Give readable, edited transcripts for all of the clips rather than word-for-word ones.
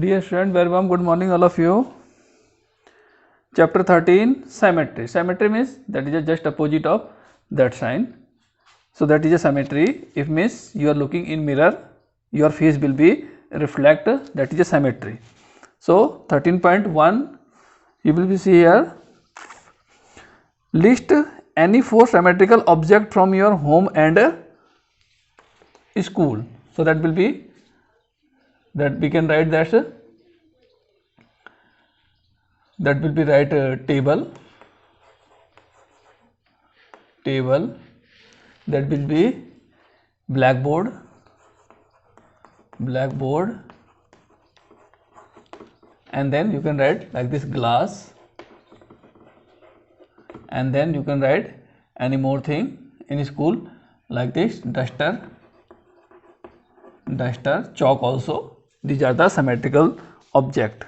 Dear student, very warm good morning all of you. Chapter 13 Symmetry. Symmetry means that is just opposite of that sign. So that is a symmetry. If means you are looking in mirror, your face will be reflect, that is a symmetry. So 13.1 you will be see here, list any 4 symmetrical object from your home and school. So that will be, that we can write that will be write table, that will be blackboard, and then you can write like this glass, and then you can write any more thing in school like this duster, chalk also. These are the symmetrical object.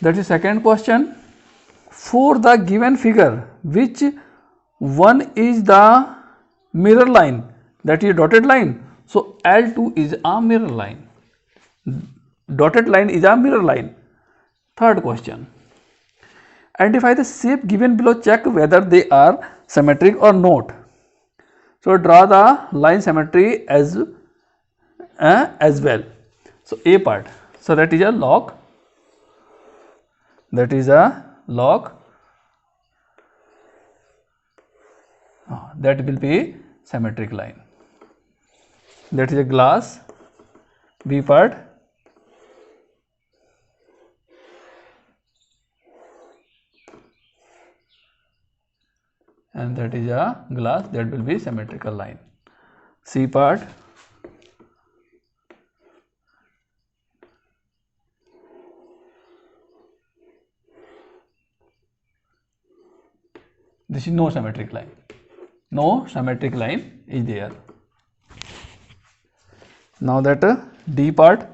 That is second question. For the given figure, which one is the mirror line, that is dotted line? So L2 is a mirror line, dotted line is a mirror line. Third question. Identify the shape given below, check whether they are symmetric or not. So draw the line symmetry as well. So A part, so that is a log, that will be symmetric line. That is a glass. B part, and that is a glass, that will be symmetrical line. C part, this is no symmetric line, is there. Now that D part,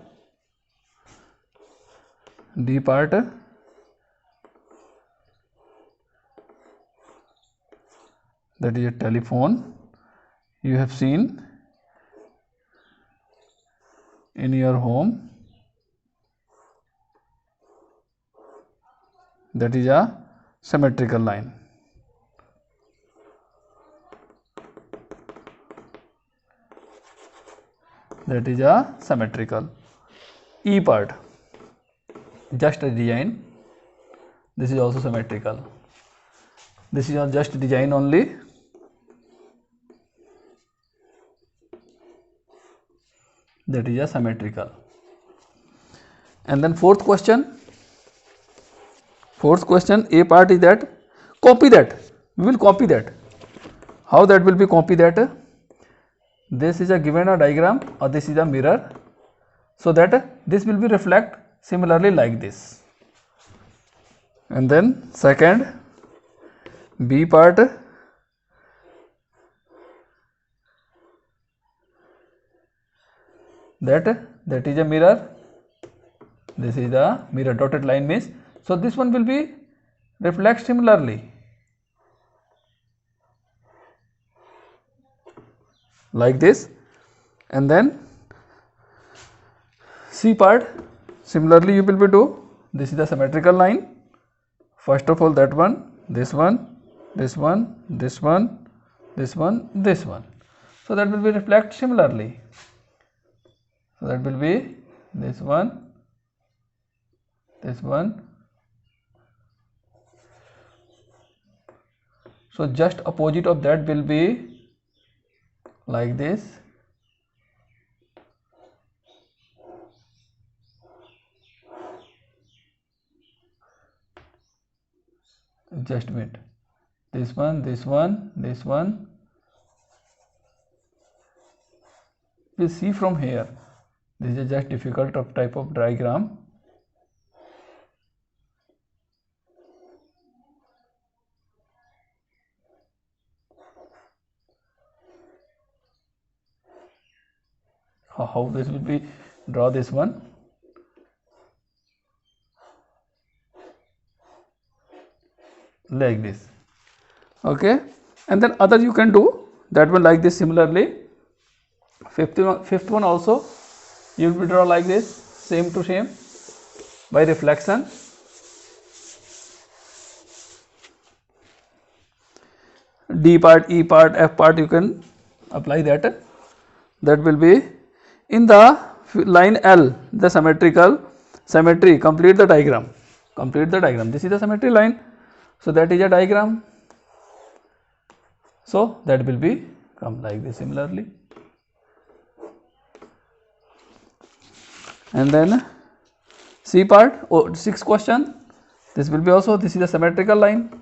that is a telephone. You have seen in your home, that is a symmetrical line. That is a symmetrical. E part, just a design. This is also symmetrical. This is just design only. That is a symmetrical. And then fourth question, A part is that copy that. We will copy that. How that will be copy that? This is a given a diagram, or this is a mirror, so that this will be reflect similarly like this. And then second, B part, that is a mirror. This is the mirror, dotted line means, so this one will be reflect similarly like this. And then C part, similarly you will be do, this is the symmetrical line. First of all that one, this one, this one, this one, this one, this one, so that will be reflect similarly. So that will be this one, this one. So just opposite of that will be like this. Just a minute. This one, this one, this one. We see from here. This is just difficult type of diagram. How this will be, draw this one. Like this. Okay. And then other you can do that one like this similarly. Fifth one also you will draw like this. same to same by reflection. D part, E part, F part, you can apply that. That will be in the line L, the symmetry, complete the diagram. Complete the diagram. This is the symmetry line. So that is a diagram. So that will be come like this similarly. And then C part, sixth question. This will be also, this is the symmetrical line.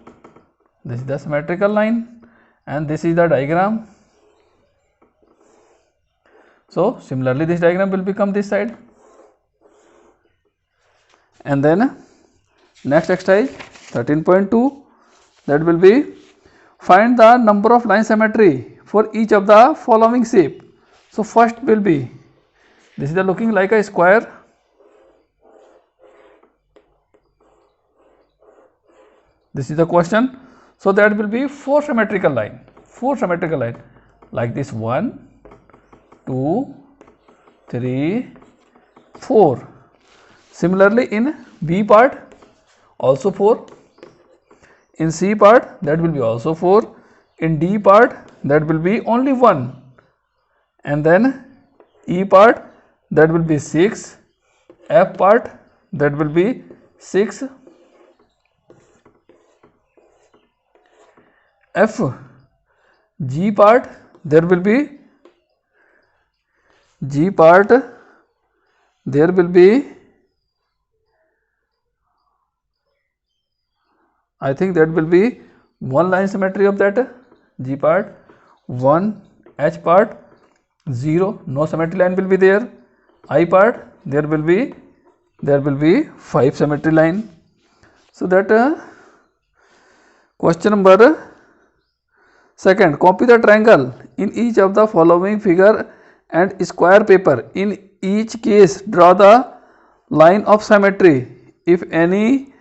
This is the symmetrical line and this is the diagram. So similarly this diagram will become this side. And then next exercise 13.2, that will be find the number of line symmetry for each of the following shape. So first will be, this is the looking like a square. This is the question. So that will be 4 symmetrical line like this, 1, 2, 3, 4. Similarly in B part also 4, in C part that will be also 4, in D part that will be only 1, and then E part that will be 6, F part that will be 6, F, G part there will be, G part there will be, I think that will be 1 line symmetry of that G part, 1, H part 0, no symmetry line will be there, I part there will be 5 symmetry line. So that question number second, copy the triangle in each of the following figure and square paper. In each case draw the line of symmetry. If any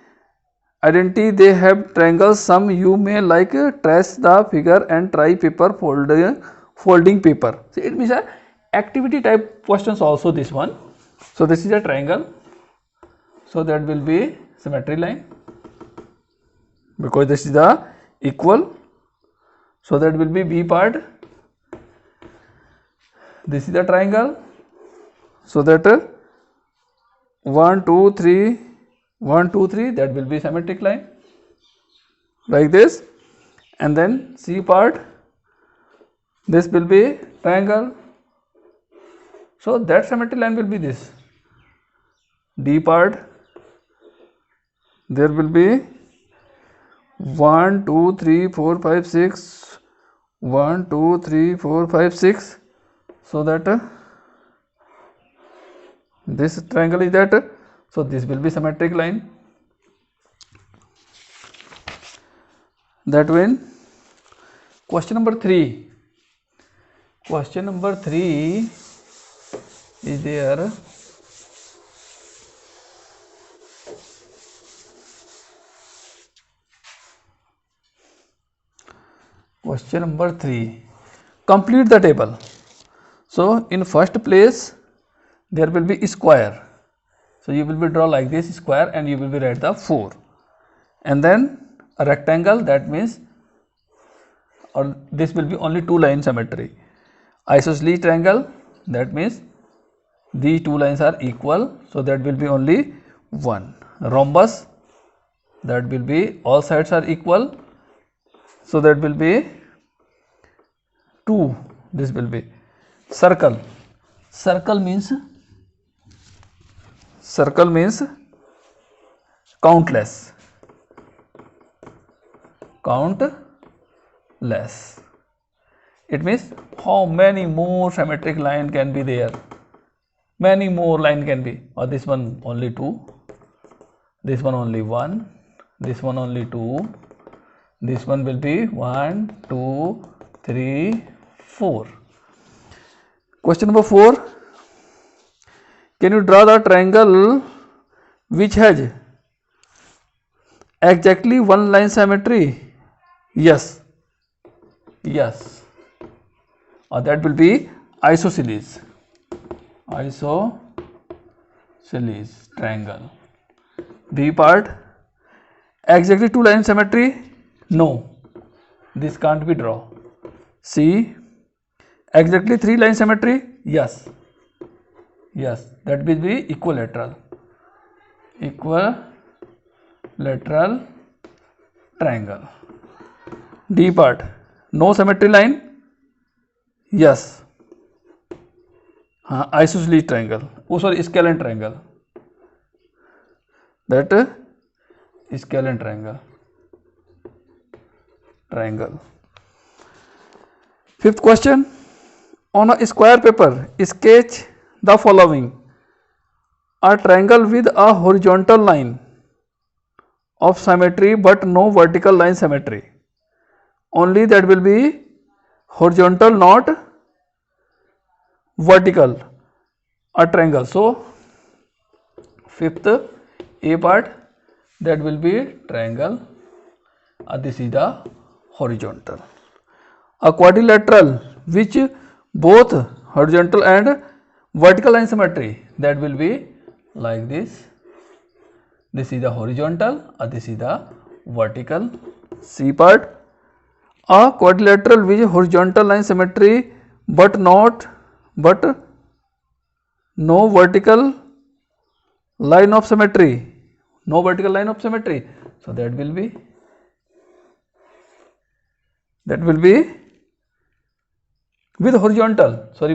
identity they have triangles, some you may like trace the figure and try paper folding paper. So it means a activity type questions also this one. So this is a triangle, so that will be symmetry line because this is the equal. So that will be B part. This is the triangle. So that 1, 2, 3, 1, 2, 3, that will be symmetric line like this. And then C part, this will be triangle. So that symmetry line will be this. D part, there will be 1, 2, 3, 4, 5, 6, 1, 2, 3, 4, 5, 6. So that this triangle is that. So this will be symmetric line. That when question number 3. Question number 3 is there. Question number 3. Complete the table. So in first place there will be square. So you will be draw like this square and you will be write the 4. And then a rectangle, that means, or this will be only 2 line symmetry. Isosceles triangle, that means these 2 lines are equal. So that will be only 1. Rhombus, that will be all sides are equal. So that will be 2. This will be circle. Circle means countless. It means how many more symmetric line can be there. Many more line can be. Or this one only 2. This one only 1. This one only 2. This one will be 1, 2, 3, 4. Question number 4. Can you draw the triangle which has exactly 1 line symmetry? Yes. Or that will be isosceles. isosceles triangle. B part, exactly two line symmetry, no, this can't be draw. C, exactly three line symmetry, yes, that will be equilateral triangle. D part, no symmetry line, yes, isosceles triangle, scalene triangle, that scalene triangle. Fifth question, on a square paper sketch the following: a triangle with a horizontal line of symmetry but no vertical line symmetry. Only that will be horizontal, not vertical, a triangle. So fifth, A part, that will be triangle, this is the horizontal. A quadrilateral which both horizontal and vertical line symmetry, that will be like this. This is the horizontal, this is the vertical. C part, a quadrilateral with horizontal line symmetry but no vertical line of symmetry, so that will be with horizontal, so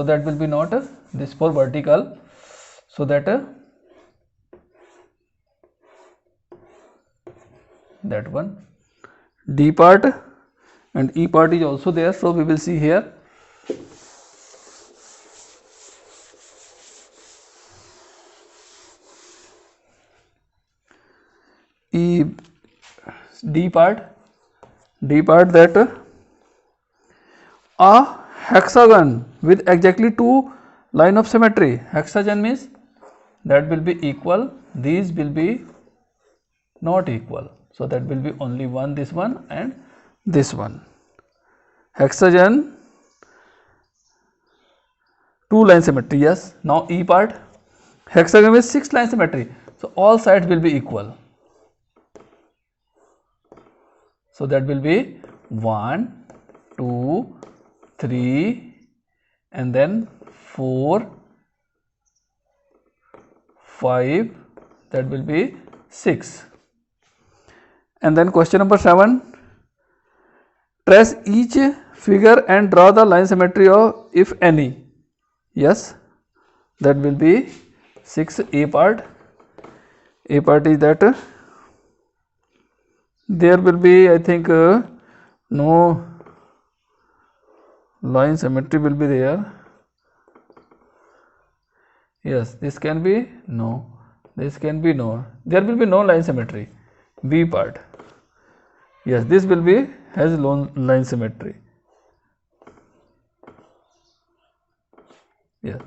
that will be not this for vertical, so that one. D part and E part is also there, so we will see here. D part, that a hexagon with exactly two line of symmetry. Hexagon means that will be equal, these will be not equal, so that will be only one, this one and this one. Hexagon, two line symmetry, yes. Now E part, hexagon with six line symmetry, so all sides will be equal, so that will be 1, 2, 3 and then 4, 5, that will be 6. And then question number 7, trace each figure and draw the line symmetry of, if any. Yes, that will be 6. A part is that there will be, I think, no line symmetry will be there. Yes, this can be no, this can be no, there will be no line symmetry. B part, yes, this will be has line symmetry. Yes,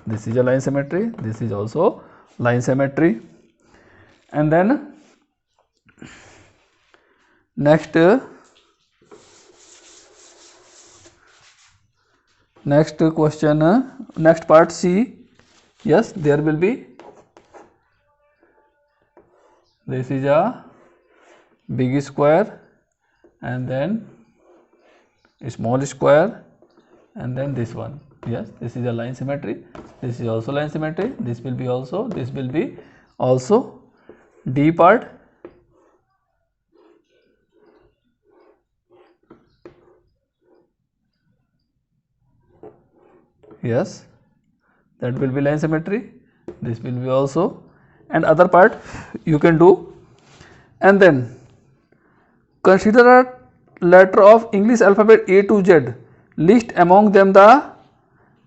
this is a line symmetry, this is also line symmetry. And then next question, next part C. Yes, there will be, this is a big square and then a small square and then this one. Yes, this is a line symmetry, this is also line symmetry, this will be also, this will be also. D part, yes, that will be line symmetry, this will be also, and other part you can do. And then consider a letter of English alphabet A to Z, list among them the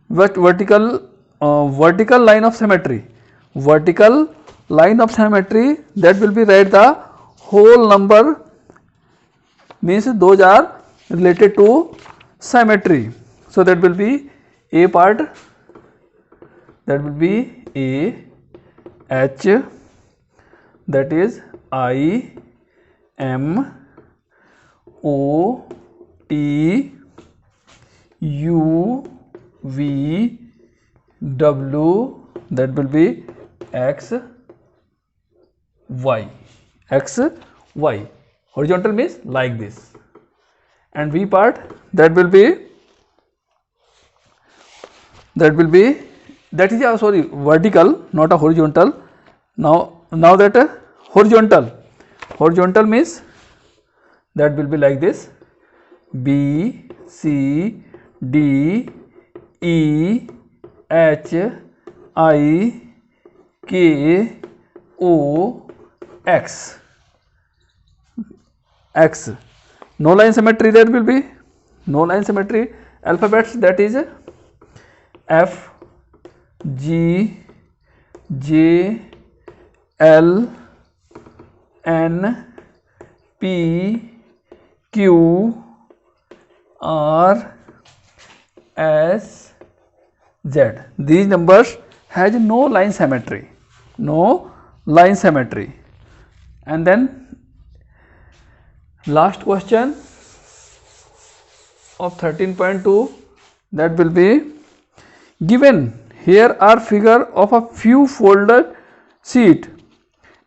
vertical line of symmetry, that will be write the whole number, means those are related to symmetry, so that will be A part, that will be A, H, that is I, M, O, T, U, V, W, that will be x y, x y. Horizontal means like this, and v part that will be that is sorry, vertical, not a horizontal. Now that horizontal means that will be like this, B C D E H I K O X. No line symmetry, that will be no line symmetry. Alphabets, that is F G J L N P Q R S Z. These numbers has no line symmetry, And then last question of 13.2, that will be given here are figure of a few folded sheet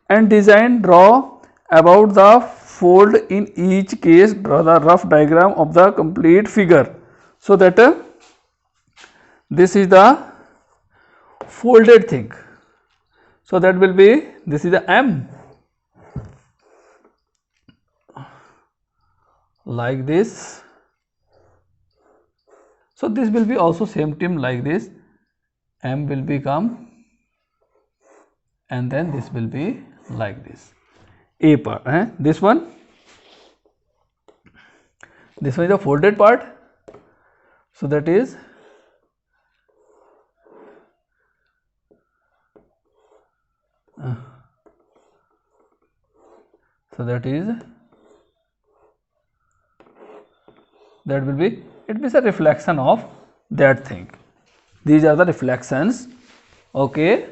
and design, draw about the fold in each case, draw the rough diagram of the complete figure. So that this is the folded thing. So that will be, this is the M, like this. So this will be also same thing like this, M will become, and then this will be like this, A part, this one is the folded part. So that is that will be, it is a reflection of that thing. These are the reflections. Okay.